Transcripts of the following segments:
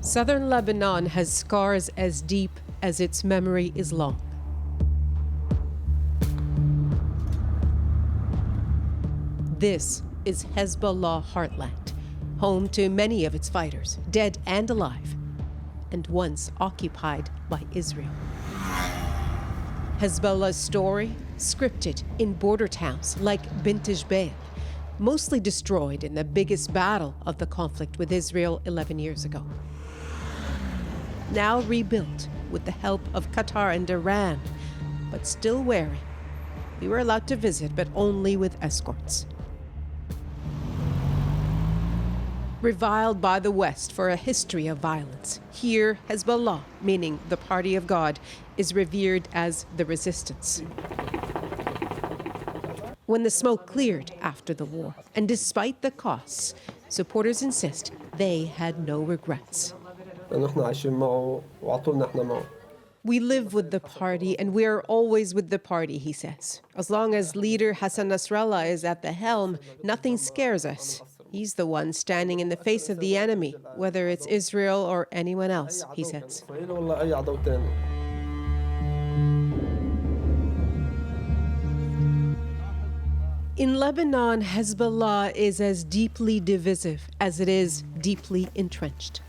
Southern Lebanon has scars as deep as its memory is long. This is Hezbollah heartland, home to many of its fighters, dead and alive, and once occupied by Israel. Hezbollah's story, scripted in border towns like Bint Jbeil, mostly destroyed in the biggest battle of the conflict with Israel 11 years ago. Now rebuilt with the help of Qatar and Iran, but still wary. We were allowed to visit, but only with escorts. Reviled by the West for a history of violence, here Hezbollah, meaning the Party of God, is revered as the resistance. When the smoke cleared after the war, and despite the costs, supporters insist they had no regrets. We live with the party, and we are always with the party, he says. As long as leader Hassan Nasrallah is at the helm, nothing scares us. He's the one standing in the face of the enemy, whether it's Israel or anyone else, he says. In Lebanon, Hezbollah is as deeply divisive as it is deeply entrenched.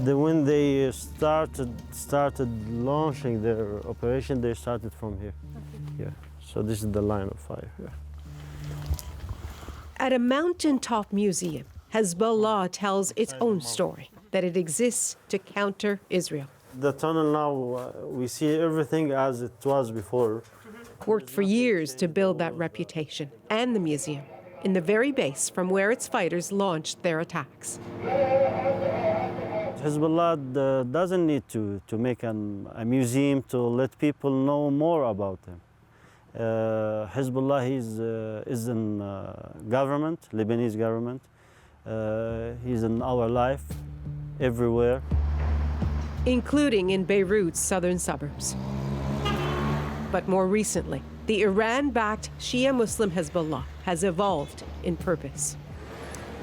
When they started launching their operation, they started from here. Yeah. So this is the line of fire. Yeah. At a mountaintop museum, Hezbollah tells its own story, that it exists to counter Israel. The tunnel now, we see everything as it was before. Worked for years to build that reputation, and the museum, in the very base from where its fighters launched their attacks. Hezbollah doesn't need to make a museum to let people know more about them. Hezbollah is in government, Lebanese government. He's in our life, everywhere. Including in Beirut's southern suburbs. But more recently, the Iran-backed Shia Muslim Hezbollah has evolved in purpose.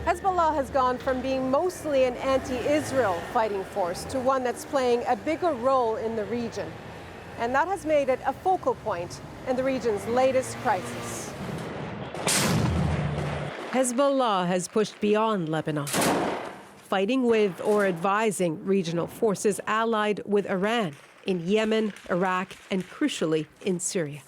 Hezbollah has gone from being mostly an anti-Israel fighting force to one that's playing a bigger role in the region. And that has made it a focal point in the region's latest crisis. Hezbollah has pushed beyond Lebanon, fighting with or advising regional forces allied with Iran in Yemen, Iraq, and crucially in Syria.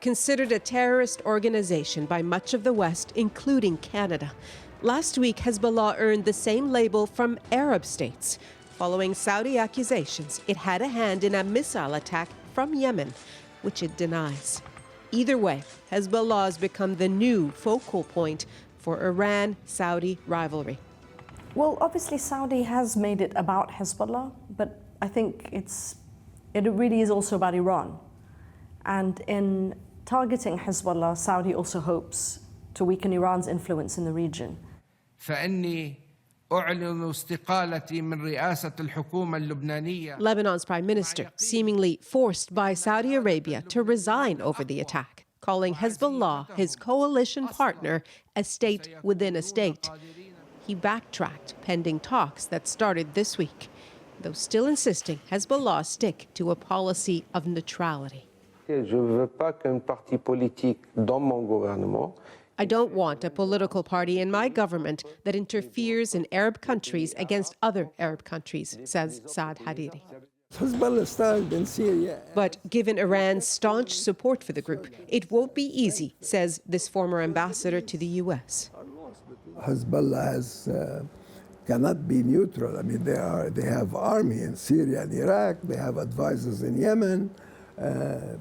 Considered a terrorist organization by much of the West, including Canada, last week Hezbollah earned the same label from Arab states, following Saudi accusations it had a hand in a missile attack from Yemen, which it denies. Either way, Hezbollah has become the new focal point for Iran-Saudi rivalry. Well, obviously Saudi has made it about Hezbollah, but I think it really is also about Iran. And in targeting Hezbollah, Saudi also hopes to weaken Iran's influence in the region. Lebanon's prime minister, seemingly forced by Saudi Arabia to resign over the attack, calling Hezbollah his coalition partner, a state within a state. He backtracked pending talks that started this week, though still insisting Hezbollah stick to a policy of neutrality. I don't want a political party in my government that interferes in Arab countries against other Arab countries, says Saad Hariri. Hezbollah started in Syria. But given Iran's staunch support for the group, it won't be easy, says this former ambassador to the U.S. Hezbollah cannot be neutral. I mean, they have army in Syria and Iraq. They have advisors in Yemen, and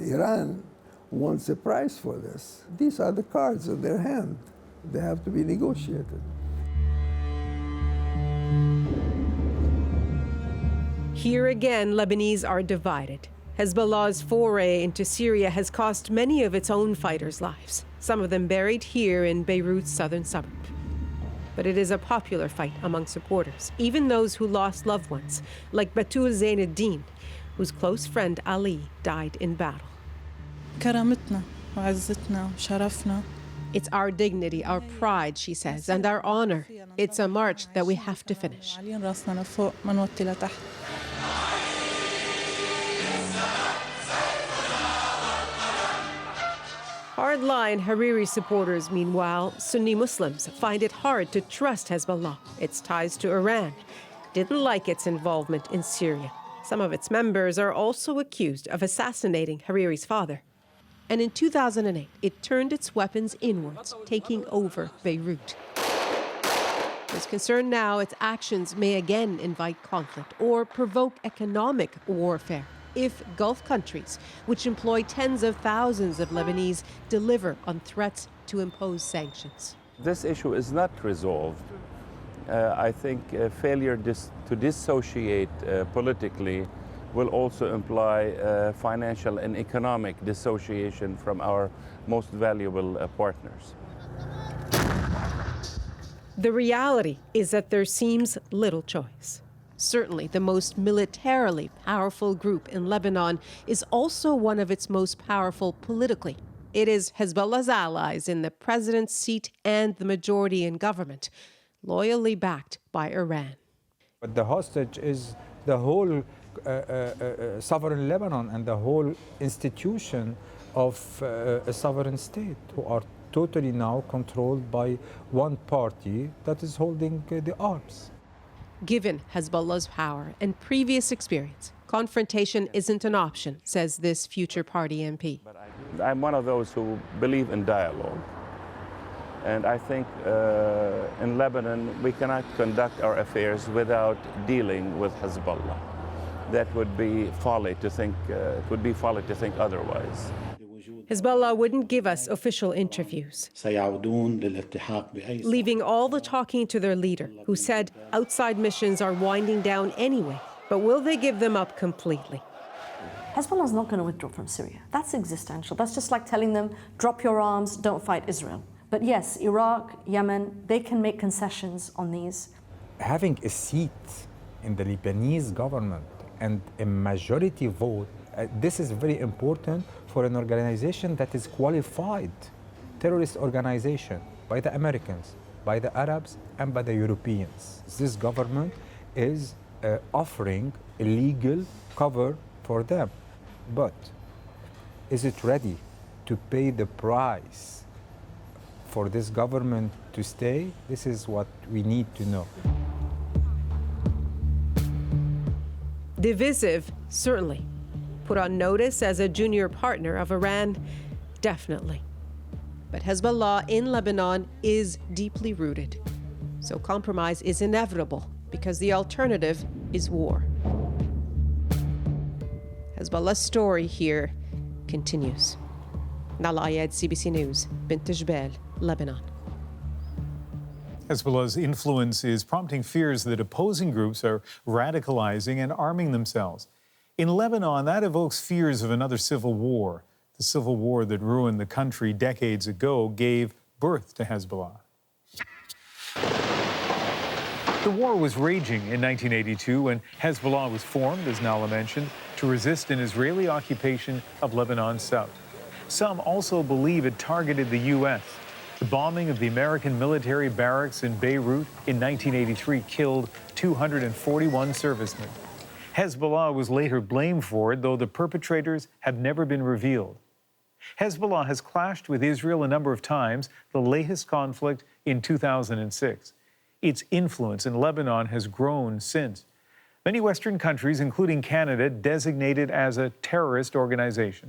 Iran wants a price for this. These are the cards in their hand. They have to be negotiated. Here again, Lebanese are divided. Hezbollah's foray into Syria has cost many of its own fighters' lives, some of them buried here in Beirut's southern suburb. But it is a popular fight among supporters, even those who lost loved ones, like Batul Zainuddin, whose close friend Ali died in battle. كرامتنا وعزتنا وشرفنا It's our dignity, our pride, she says, and our honor. It's a march that we have to finish. Hardline Hariri supporters, meanwhile, Sunni Muslims find it hard to trust Hezbollah, its ties to Iran, didn't like its involvement in Syria. Some of its members are also accused of assassinating Hariri's father. And in 2008, it turned its weapons inwards, taking over Beirut. There's concern now its actions may again invite conflict or provoke economic warfare if Gulf countries, which employ tens of thousands of Lebanese, deliver on threats to impose sanctions. This issue is not resolved. I think failure to dissociate politically will also imply financial and economic dissociation from our most valuable partners. The reality is that there seems little choice. Certainly, the most militarily powerful group in Lebanon is also one of its most powerful politically. It is Hezbollah's allies in the president's seat and the majority in government, loyally backed by Iran. But the hostage is the whole sovereign Lebanon and the whole institution of a sovereign state, who are totally now controlled by one party that is holding the arms. Given Hezbollah's power and previous experience, confrontation isn't an option, says this future party MP. I'm one of those who believe in dialogue. And I think in Lebanon, we cannot conduct our affairs without dealing with Hezbollah. That would be folly to think, otherwise. Hezbollah wouldn't give us official interviews, leaving all the talking to their leader, who said outside missions are winding down anyway. But will they give them up completely? Hezbollah is not going to withdraw from Syria. That's existential. That's just like telling them, drop your arms, don't fight Israel. But yes, Iraq, Yemen, they can make concessions on these. Having a seat in the Lebanese government and a majority vote, this is very important for an organization that is qualified terrorist organization by the Americans, by the Arabs, and by the Europeans. This government is offering a legal cover for them. But is it ready to pay the price for this government to stay? This is what we need to know. Divisive, certainly. Put on notice as a junior partner of Iran, definitely. But Hezbollah in Lebanon is deeply rooted. So compromise is inevitable because the alternative is war. Hezbollah's story here continues. Nala Ayed, CBC News, Bint Jbel, Lebanon. Hezbollah's influence is prompting fears that opposing groups are radicalizing and arming themselves. In Lebanon, that evokes fears of another civil war. The civil war that ruined the country decades ago gave birth to Hezbollah. The war was raging in 1982 when Hezbollah was formed, as Nala mentioned, to resist an Israeli occupation of Lebanon's south. Some also believe it targeted the U.S. The bombing of the American military barracks in Beirut in 1983 killed 241 servicemen. Hezbollah was later blamed for it, though the perpetrators have never been revealed. Hezbollah has clashed with Israel a number of times, the latest conflict in 2006. Its influence in Lebanon has grown since. Many Western countries, including Canada, designate it as a terrorist organization.